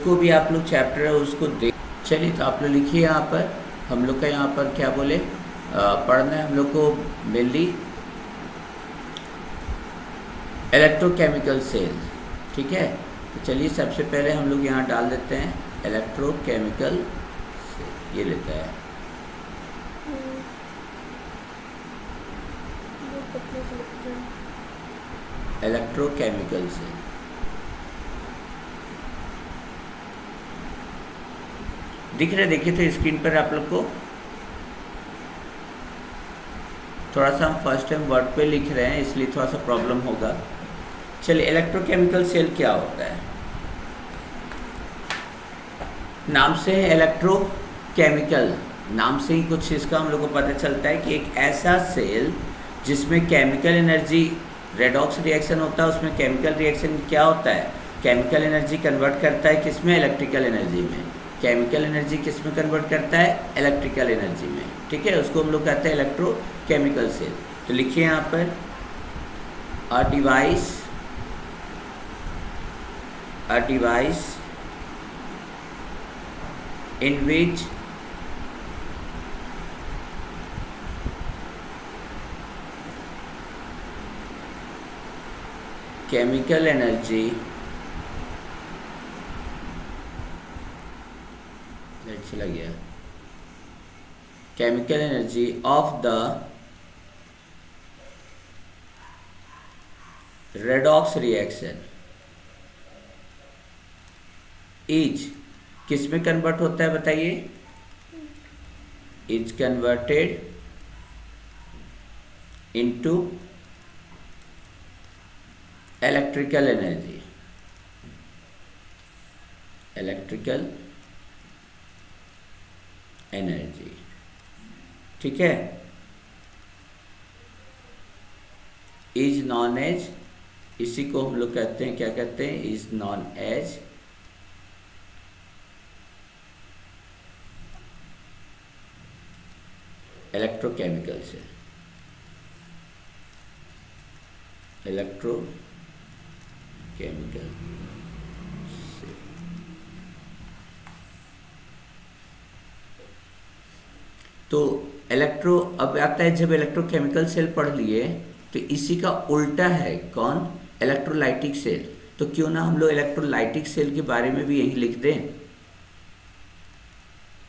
उसको भी आप लोग चैप्टर है उसको देख। चलिए तो आप लोग लिखिए यहाँ पर, हम लोग का यहाँ पर क्या बोले पढ़ना है हम लोग को मेनली इलेक्ट्रोकेमिकल सेल। ठीक है, तो चलिए सबसे पहले हम लोग यहाँ डाल देते हैं इलेक्ट्रोकेमिकल सेल, ये लेता है इलेक्ट्रोकेमिकल सेल। दिख रहे, देखिए तो स्क्रीन पर आप लोग को थोड़ा सा हम फर्स्ट टाइम वर्ड पे लिख रहे हैं इसलिए थोड़ा सा प्रॉब्लम होगा। चलिए इलेक्ट्रोकेमिकल सेल क्या होता है, नाम से इलेक्ट्रोकेमिकल, नाम से ही कुछ इसका हम लोग को पता चलता है कि एक ऐसा सेल जिसमें केमिकल एनर्जी रेडॉक्स रिएक्शन होता है, उसमें केमिकल रिएक्शन क्या होता है, केमिकल एनर्जी कन्वर्ट करता है किसमें, इलेक्ट्रिकल एनर्जी में। केमिकल एनर्जी किस में कन्वर्ट करता है, इलेक्ट्रिकल एनर्जी में। ठीक है, उसको हम लोग कहते हैं इलेक्ट्रोकेमिकल सेल। तो लिखिए यहाँ पर a device in which chemical energy चला गया, chemical energy of the redox reaction is किस में कन्वर्ट होता है बताइए, is converted into electrical energy, electrical energy. ठीक है, इज नॉन एज, इसी को हम लोग कहते हैं, क्या कहते हैं, is known as electrochemical cell, electrochemical cell. तो इलेक्ट्रो अब आता है, जब इलेक्ट्रोकेमिकल सेल पढ़ लिए तो इसी का उल्टा है कौन, इलेक्ट्रोलाइटिक सेल। तो क्यों ना हम लोग इलेक्ट्रोलाइटिक सेल के बारे में भी यही लिख दें।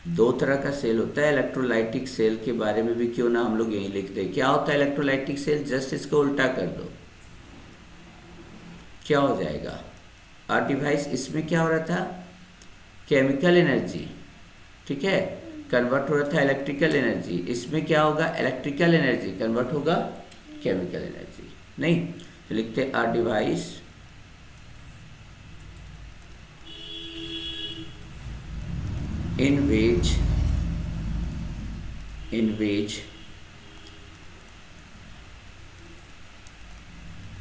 दो तरह का सेल होता है, इलेक्ट्रोलाइटिक सेल के बारे में भी क्यों ना हम लोग यही लिख दें। क्या होता है इलेक्ट्रोलाइटिक सेल, जस्ट इसको उल्टा कर दो, क्या हो जाएगा, आर डिवाइस, इसमें क्या हो रहा था, केमिकल एनर्जी, ठीक है, कन्वर्ट हो रहा था इलेक्ट्रिकल एनर्जी, इसमें क्या होगा, इलेक्ट्रिकल एनर्जी कन्वर्ट होगा केमिकल एनर्जी। नहीं तो लिखते are device in which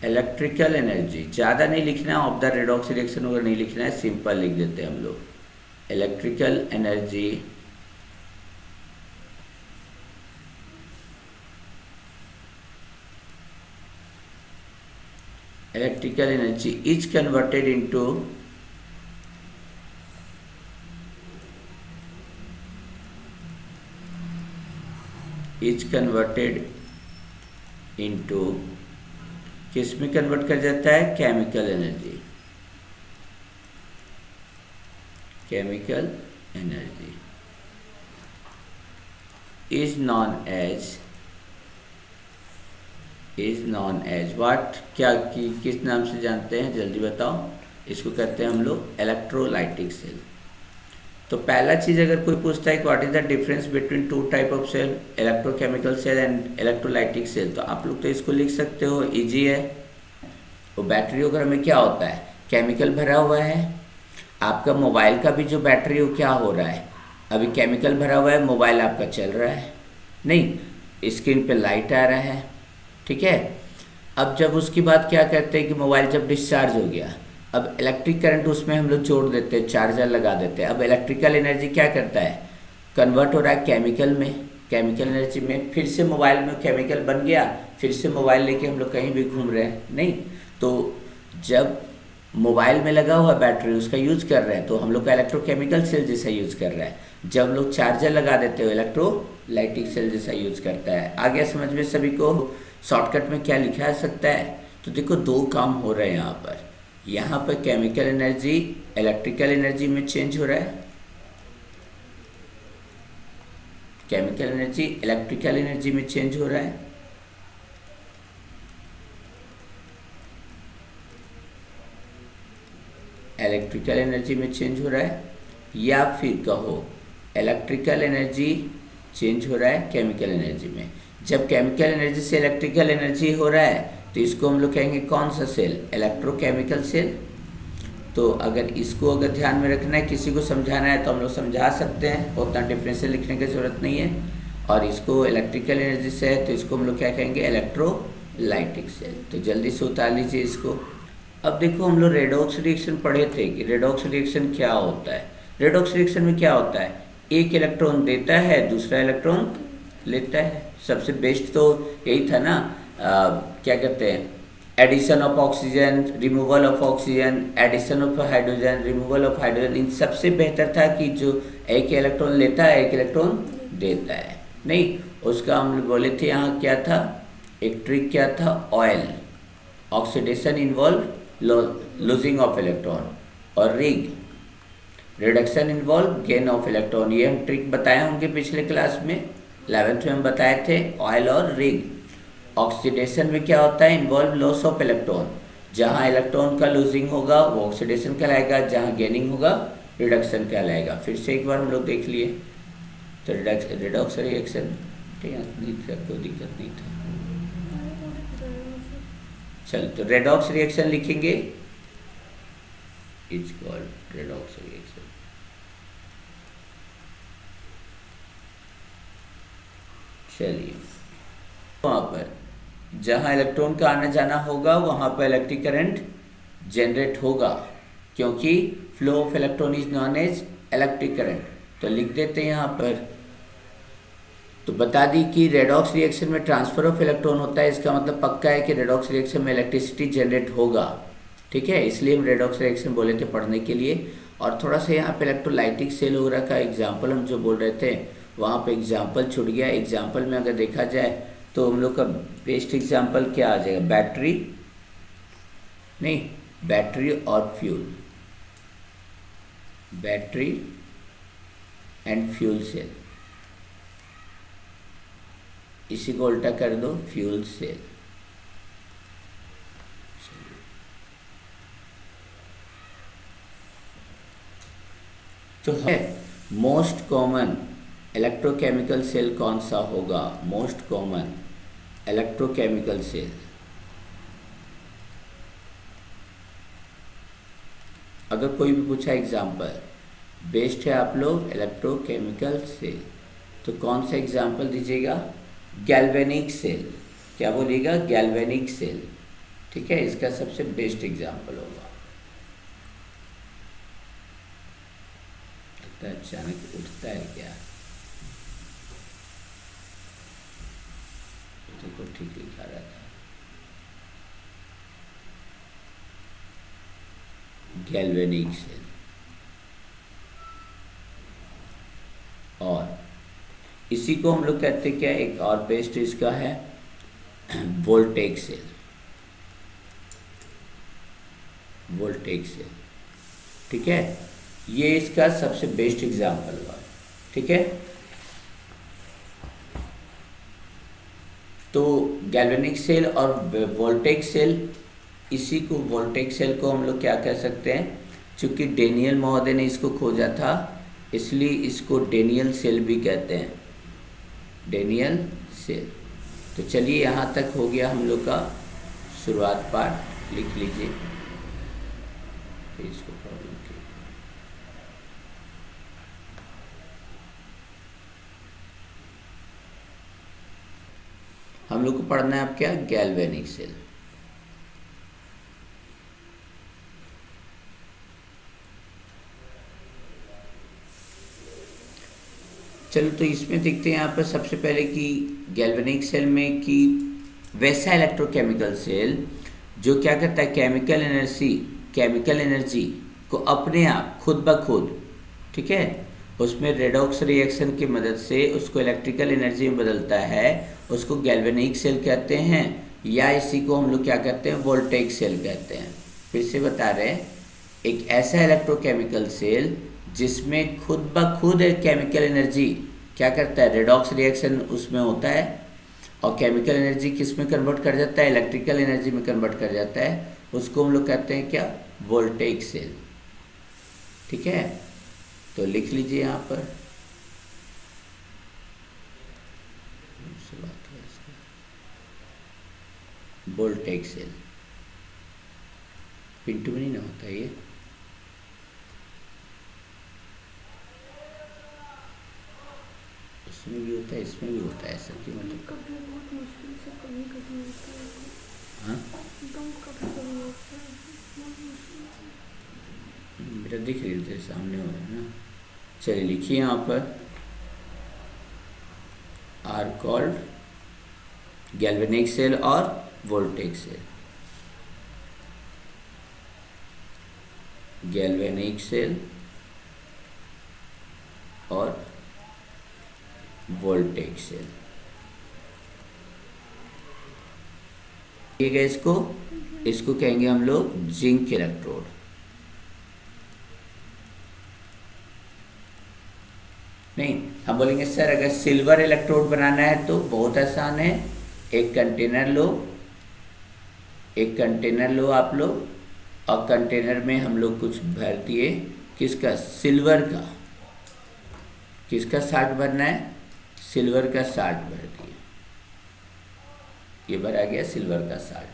electrical energy, ज़्यादा नहीं लिखना है, ऑफ द रेडॉक्स रिएक्शन वगैरह नहीं लिखना है, सिंपल लिख देते हैं हम लोग, electrical energy is converted into is converted into, किस में कन्वर्ट कर जाता है, chemical energy, chemical energy is known as what, क्या किस नाम से जानते हैं, जल्दी बताओ। इसको कहते हैं हम लोग इलेक्ट्रोलाइटिक सेल। तो पहला चीज़ अगर कोई पूछता है कि what is the difference between two type of cell, electrochemical cell and electrolytic cell, तो आप लोग तो इसको लिख सकते हो, इजी है। वो बैटरी वगैरह में क्या होता है, केमिकल भरा हुआ है। आपका मोबाइल का भी जो बैटरी हो क्या हो रहा है, अभी केमिकल भरा हुआ है, मोबाइल आपका चल रहा है, नहीं स्क्रीन पे लाइट आ रहा है, ठीक है। अब जब उसके बाद क्या करते हैं कि मोबाइल जब डिस्चार्ज हो गया, अब इलेक्ट्रिक करंट उसमें हम लोग जोड़ देते हैं, चार्जर लगा देते हैं। अब इलेक्ट्रिकल एनर्जी क्या करता है, कन्वर्ट हो रहा है केमिकल में, केमिकल एनर्जी में, फिर से मोबाइल में केमिकल बन गया, फिर से मोबाइल लेके हम लोग कहीं भी घूम रहे हैं, नहीं। तो जब मोबाइल में लगा हुआ बैटरी उसका यूज कर रहे हैं तो हम लोग का इलेक्ट्रोकेमिकल सेल जैसा यूज कर रहा है। जब लोग चार्जर लगा देते हो इलेक्ट्रोलाइटिक सेल जैसा यूज करता है। आगे समझ में सभी को शॉर्टकट में क्या लिखा जा सकता है? तो देखो दो काम हो रहे हैं यहाँ पर केमिकल एनर्जी इलेक्ट्रिकल एनर्जी में चेंज हो रहा है, केमिकल एनर्जी इलेक्ट्रिकल एनर्जी में चेंज हो रहा है। इलेक्ट्रिकल एनर्जी में चेंज हो रहा है, या फिर कहो इलेक्ट्रिकल एनर्जी चेंज हो रहा है केमिकल एनर्जी में। जब केमिकल एनर्जी से इलेक्ट्रिकल एनर्जी हो रहा है तो इसको हम लोग कहेंगे कौन सा सेल? Electrochemical cell. तो अगर इसको ध्यान में रखना है, किसी को समझाना है तो हम लोग समझा सकते हैं, उतना डिफरेंशियल लिखने की ज़रूरत नहीं है। और इसको इलेक्ट्रिकल एनर्जी से है तो इसको हम लोग क्या कहेंगे? Electrolytic cell. तो जल्दी से उतार लीजिए इसको। अब देखो हम लोग रेडॉक्स रिएक्शन पढ़े थे कि रेडॉक्स रिएक्शन क्या होता है। रेडॉक्स रिएक्शन में क्या होता है? एक इलेक्ट्रॉन देता है, दूसरा इलेक्ट्रॉन लेता है। सबसे बेस्ट तो यही था ना, क्या कहते हैं, addition of oxygen, removal of oxygen, addition of hydrogen, removal of hydrogen. इन सबसे बेहतर था कि जो एक इलेक्ट्रॉन लेता है एक इलेक्ट्रॉन देता है। नहीं, उसका हम बोले थे यहाँ क्या था, एक ट्रिक क्या था, oil oxidation involve losing of electron, और reduction involve gain of electron. ये हम ट्रिक बताए होंगे पिछले क्लास में, 11th में हम बताए थे, ऑयल और रिग। ऑक्सीडेशन में क्या होता है? Involve loss of electron. जहाँ इलेक्ट्रॉन का लूजिंग होगा वो ऑक्सीडेशन कहलाएगा, जहाँ गेनिंग होगा रिडक्शन कहलाएगा। फिर से एक बार हम लोग देख लिए तो रिडॉक्स रिएक्शन, ठीक है, कोई दिक्कत नहीं था। चल तो रेडॉक्स रिएक्शन लिखेंगे, इट्स कॉल्ड रेडॉक्स रिएक्शन। चलिए, वहाँ पर जहाँ इलेक्ट्रॉन का आना जाना होगा वहाँ पर इलेक्ट्रिक करंट जनरेट होगा, क्योंकि flow of electron is known as electric current. तो लिख देते हैं यहाँ पर। तो बता दी कि रेडॉक्स रिएक्शन में ट्रांसफर ऑफ इलेक्ट्रॉन होता है, इसका मतलब पक्का है कि रेडॉक्स रिएक्शन में इलेक्ट्रिसिटी जनरेट होगा। ठीक है, इसलिए हम रेडॉक्स रिएक्शन बोले थे पढ़ने के लिए। और थोड़ा सा यहाँ पे इलेक्ट्रोलाइटिक सेल वगैरह का एग्जाम्पल हम जो बोल रहे थे वहाँ पे एग्जाम्पल छूट गया। एग्जाम्पल में अगर देखा जाए तो हम लोग का बेस्ट एग्जाम्पल क्या आ जाएगा? बैटरी और fuel, battery and fuel cell. इसी को उल्टा कर दो, फ्यूल सेल। तो है मोस्ट कॉमन इलेक्ट्रोकेमिकल सेल कौन सा होगा? मोस्ट कॉमन इलेक्ट्रोकेमिकल सेल, अगर कोई भी पूछा एग्जाम्पल, बेस्ट है आप लोग इलेक्ट्रोकेमिकल सेल, तो कौन सा एग्जाम्पल दीजिएगा? Galvanic cell. क्या बोलिएगा? Galvanic cell. ठीक है, इसका सबसे बेस्ट एग्जाम्पल होगा। अचानक उठता है क्या? तो ठीक लिखा रहा था, गैल्वेनिक सेल। और इसी को हम लोग कहते क्या, एक और बेस्ट इसका है वोल्टेक सेल। वोल्टेक सेल, ठीक है, ये इसका सबसे बेस्ट एग्जाम्पल हुआ। ठीक है, तो गैल्वेनिक सेल और वोल्टेक सेल, इसी को वोल्टेक सेल को हम लोग क्या कह सकते हैं, चूँकि डेनियल महोदय ने इसको खोजा था इसलिए इसको डेनियल सेल भी कहते हैं, डेनियल सेल। तो चलिए यहाँ तक हो गया हम लोग का शुरुआत पार्ट, लिख लीजिए फिर इसको प्रॉब्लम की। हम लोग को पढ़ना है अब क्या, गैल्वेनिक सेल। चलो तो इसमें देखते हैं यहाँ पर सबसे पहले कि गैल्वेनिक सेल में कि वैसा इलेक्ट्रोकेमिकल सेल जो क्या करता है, केमिकल एनर्जी केमिकल एनर्जी को अपने आप खुद ब खुद, ठीक है, उसमें रेडॉक्स रिएक्शन की मदद से उसको इलेक्ट्रिकल एनर्जी में बदलता है, उसको गैल्वेनिक सेल कहते हैं, या इसी को हम लोग क्या कहते हैं, वोल्टेइक सेल कहते हैं। फिर से बता रहे हैं, एक ऐसा इलेक्ट्रोकेमिकल सेल जिसमें खुद ब खुद केमिकल एनर्जी क्या करता है, रेडॉक्स रिएक्शन उसमें होता है और केमिकल एनर्जी किस में कन्वर्ट कर जाता है, इलेक्ट्रिकल एनर्जी में कन्वर्ट कर जाता है, उसको हम लोग कहते हैं क्या, वोल्टेइक सेल। ठीक है, तो लिख लीजिए यहाँ पर, वोल्टेइक सेल। पिंटू में नहीं ना होता ये, इसमें भी होता है, इसमें भी होता है, ऐसा क्यों मतलब? कभी बहुत मुश्किल से कभी कभी होता है। हाँ एकदम कभी कभी होता है बहुत मुश्किल से। बेटा दिख रही है तेरे सामने हो रहा है ना। चलिए लिखिए यहाँ पर, आर कॉल्ड गैल्वेनिक सेल और वोल्टेइक सेल। गैल्वेनिक सेल और वोल्टेइक सेल, ठीक है। इसको कहेंगे हम लोग जिंक इलेक्ट्रोड। नहीं, हम बोलेंगे सर अगर सिल्वर इलेक्ट्रोड बनाना है तो बहुत आसान है, एक कंटेनर लो आप लोग, और कंटेनर में हम लोग कुछ भर दिए, किसका, सिल्वर का, किसका साल्ट भरना है, सिल्वर का साल्ट भर दिए, ये भरा गया सिल्वर का साल्ट,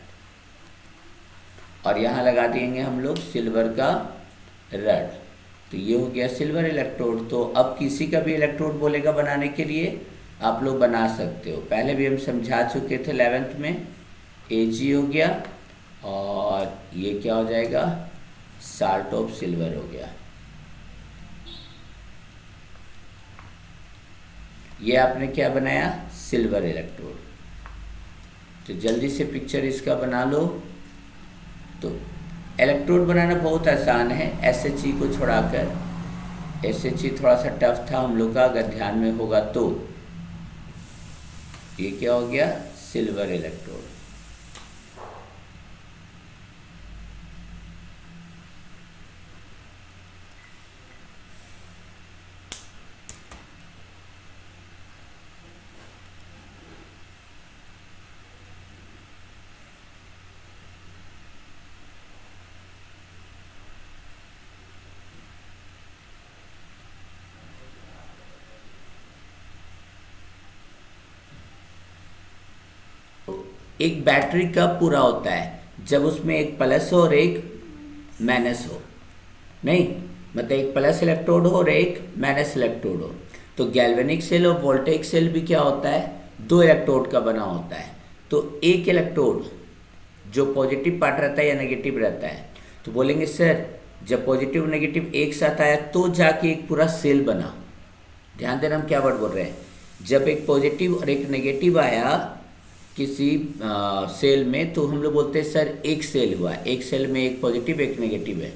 और यहाँ लगा देंगे हम लोग सिल्वर का रड, तो ये हो गया सिल्वर इलेक्ट्रोड। तो अब किसी का भी इलेक्ट्रोड बोलेगा बनाने के लिए, आप लोग बना सकते हो, पहले भी हम समझा चुके थे 11th में। Ag हो गया और ये क्या हो जाएगा, साल्ट ऑफ सिल्वर हो गया। ये आपने क्या बनाया, सिल्वर इलेक्ट्रोड। तो जल्दी से पिक्चर इसका बना लो। तो इलेक्ट्रोड बनाना बहुत आसान है, SHE को छोड़ाकर। SHE थोड़ा सा टफ था हम लोग का, अगर ध्यान में होगा तो। ये क्या हो गया, सिल्वर इलेक्ट्रोड। एक बैटरी कब पूरा होता है, जब उसमें एक प्लस हो और एक माइनस हो। नहीं, मतलब एक प्लस इलेक्ट्रोड हो और एक माइनस इलेक्ट्रोड हो। तो गैल्वेनिक सेल और वोल्टेइक सेल भी क्या होता है, 2 इलेक्ट्रोड का बना होता है। तो एक इलेक्ट्रोड जो पॉजिटिव पार्ट रहता है या नेगेटिव रहता है, तो बोलेंगे सर जब पॉजिटिव नेगेटिव एक साथ आया तो जाके एक पूरा सेल बना। ध्यान देना हम क्या वर्ड बोल रहे हैं, जब एक पॉजिटिव और एक नेगेटिव आया किसी सेल में, तो हम लोग बोलते हैं सर एक सेल हुआ, एक सेल में एक पॉजिटिव एक नेगेटिव है।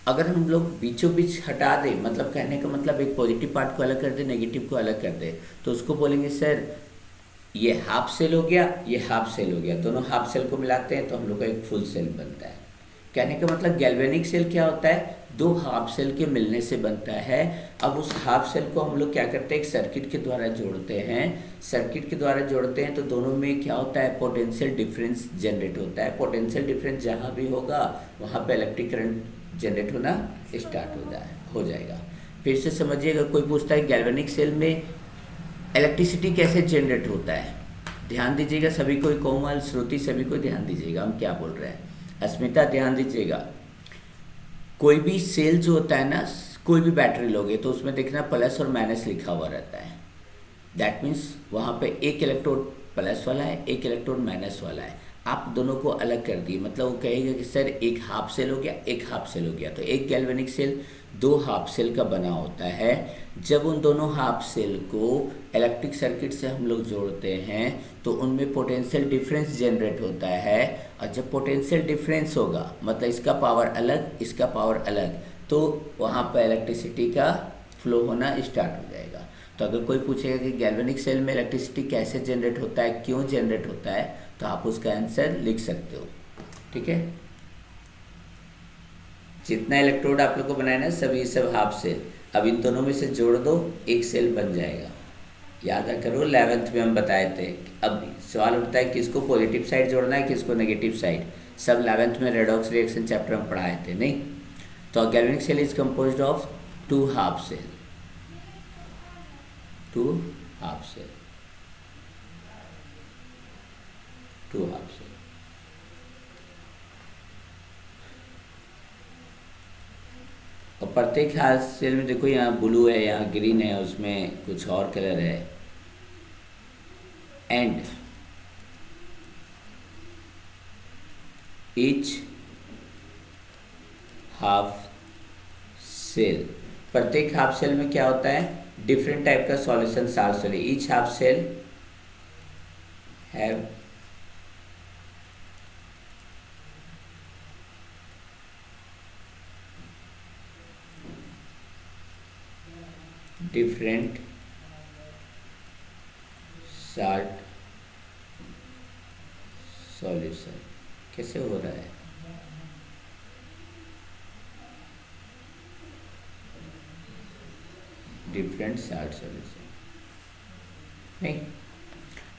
अगर हम लोग बीचों बीच हटा दें, मतलब कहने का मतलब एक पॉजिटिव पार्ट को अलग कर दे, नेगेटिव को अलग कर दे, तो उसको बोलेंगे सर ये हाफ सेल हो गया, ये हाफ सेल हो गया, दोनों हाफ सेल को मिलाते हैं तो हम लोग का एक फुल सेल बनता है। कहने का मतलब गैल्वेनिक सेल क्या होता है, 2 हाफ सेल के मिलने से बनता है। अब उस हाफ सेल को हम लोग क्या करते हैं, एक सर्किट के द्वारा जोड़ते हैं। सर्किट के द्वारा जोड़ते हैं तो दोनों में क्या होता है, पोटेंशियल डिफरेंस जनरेट होता है। पोटेंशियल डिफरेंस जहाँ भी होगा वहाँ पे इलेक्ट्रिक करंट जनरेट होना स्टार्ट हो जाएगा। फिर से समझिएगा, कोई पूछता है गैल्वेनिक सेल में इलेक्ट्रिसिटी कैसे जनरेट होता है, ध्यान दीजिएगा सभी को, कोमल, श्रुति, सभी को ध्यान दीजिएगा हम क्या बोल रहे हैं। अस्मिता ध्यान दीजिएगा, कोई भी सेल जो होता है ना, कोई भी बैटरी लोगे तो उसमें देखना प्लस और माइनस लिखा हुआ रहता है। दैट मीन्स वहाँ पे एक इलेक्ट्रोड प्लस वाला है, एक इलेक्ट्रोड माइनस वाला है। आप दोनों को अलग कर दिए, मतलब वो कहेगा कि सर एक हाफ सेल हो गया, एक हाफ सेल हो गया। तो एक गैल्वेनिक सेल दो हाफ सेल का बना होता है। जब उन दोनों हाफ सेल को इलेक्ट्रिक सर्किट से हम लोग जोड़ते हैं तो उनमें पोटेंशियल डिफरेंस जनरेट होता है। और जब पोटेंशियल डिफरेंस होगा, मतलब इसका पावर अलग, इसका पावर अलग, तो वहाँ पर इलेक्ट्रिसिटी का फ्लो होना स्टार्ट हो जाएगा। तो अगर कोई पूछेगा कि गैल्वेनिक सेल में इलेक्ट्रिसिटी कैसे जनरेट होता है, क्यों जनरेट होता है, तो आप उसका आंसर लिख सकते हो। ठीक है, जितना इलेक्ट्रोड आप लोग को बनाया ना सभी सब हाफ सेल, अब इन दोनों में से जोड़ दो, एक सेल बन जाएगा। याद करो 11th में हम बताए थे। अब सवाल उठता है किसको पॉजिटिव साइड जोड़ना है, किसको नेगेटिव साइड। सब 11th में रेडॉक्स रिएक्शन चैप्टर में पढ़ाए थे नहीं। तो galvanic cell is composed of two half cell, two half cell, two half cell. और प्रत्येक हाफ सेल में देखो, यहाँ ब्लू है, यहाँ ग्रीन है, उसमें कुछ और कलर है। एंड ईच हाफ सेल, प्रत्येक हाफ सेल में क्या होता है, डिफरेंट टाइप का solution are solute. Each half cell have different salt solution. कैसे हो रहा है, डिफरेंट साल्ट सॉल्यूशन नहीं।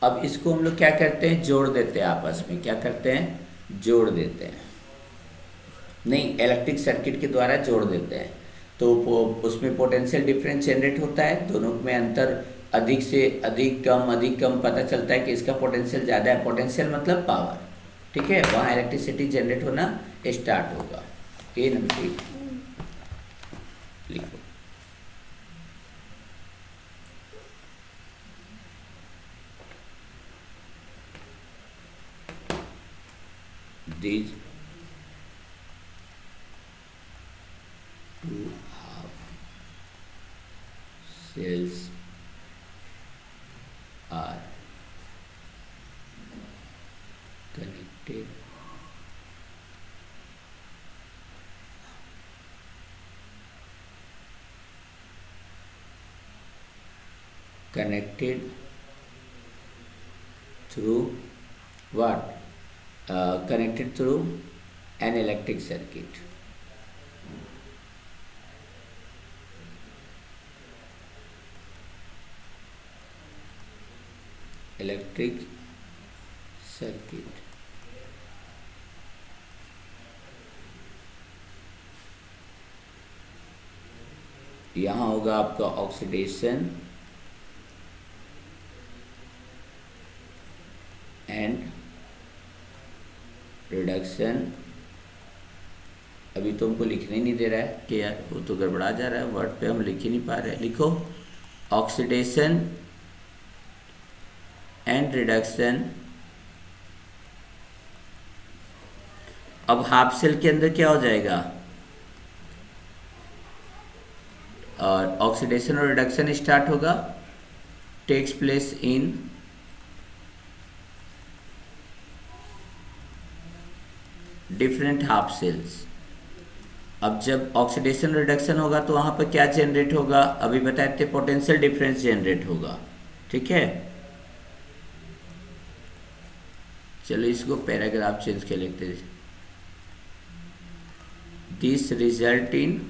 अब इसको हम लोग क्या करते हैं, जोड़ देते हैं आपस में। क्या करते हैं, जोड़ देते हैं, नहीं इलेक्ट्रिक सर्किट के द्वारा जोड़ देते हैं। तो उसमें पोटेंशियल डिफरेंस जनरेट होता है, दोनों में अंतर अधिक से अधिक कम पता चलता है कि इसका पोटेंशियल ज़्यादा है। पोटेंशियल मतलब पावर, ठीक है, वहाँ इलेक्ट्रिसिटी जनरेट होना स्टार्ट होगा। ए नंबर लिखो। These two half cells are connected through what? Connected through an electric circuit. Electric circuit. यहाँ होगा आपका ऑक्सीडेशन एंड रिडक्शन। अभी तो हमको लिखने नहीं दे रहा है कि यार वो तो गड़बड़ा जा रहा है, वर्ड पे हम लिख ही नहीं पा रहे हैं। लिखो ऑक्सीडेशन एंड रिडक्शन। अब हाफ सेल के अंदर क्या हो जाएगा, और ऑक्सीडेशन और रिडक्शन स्टार्ट होगा, takes place in different half cells. अब जब ऑक्सीडेशन रिडक्शन होगा तो वहाँ पर क्या जनरेट होगा, अभी बताए थे पोटेंशियल डिफरेंस जनरेट होगा। ठीक है, चलो इसको पैराग्राफ चेंज के लिखते हैं। This result in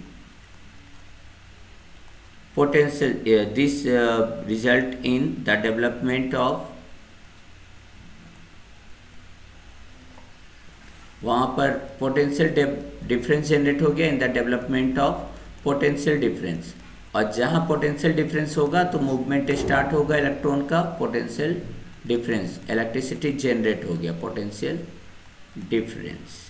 potential this result in the development of, वहाँ पर पोटेंशियल डिफरेंस जनरेट हो गया in the development of potential difference. और जहाँ पोटेंशियल डिफरेंस होगा तो मूवमेंट स्टार्ट होगा इलेक्ट्रॉन का, पोटेंशियल डिफरेंस, इलेक्ट्रिसिटी जनरेट हो गया, पोटेंशियल डिफरेंस।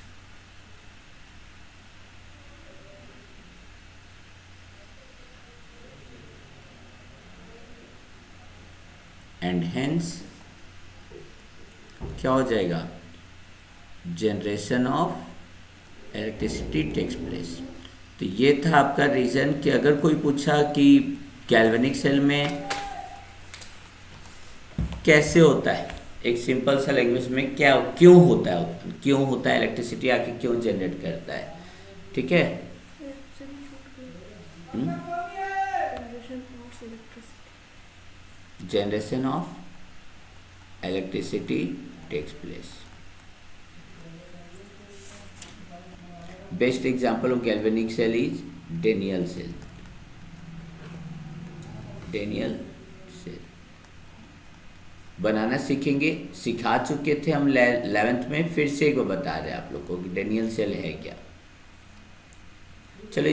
एंड हेंस क्या हो जाएगा, generation of electricity takes place. तो ये था आपका रीज़न कि अगर कोई पूछा कि गैल्वेनिक सेल में कैसे होता है, एक सिंपल सा लैंग्वेज में क्या क्यों होता है, क्यों होता है, इलेक्ट्रिसिटी आके क्यों जनरेट करता है, ठीक है। Generation of electricity takes place. Best example of galvanic cell is Daniell cell. Daniell cell बनाना सीखेंगे, सिखा चुके थे हम 11th में, फिर से एक बार बता रहे हैं आप लोग को कि डेनियल सेल है क्या।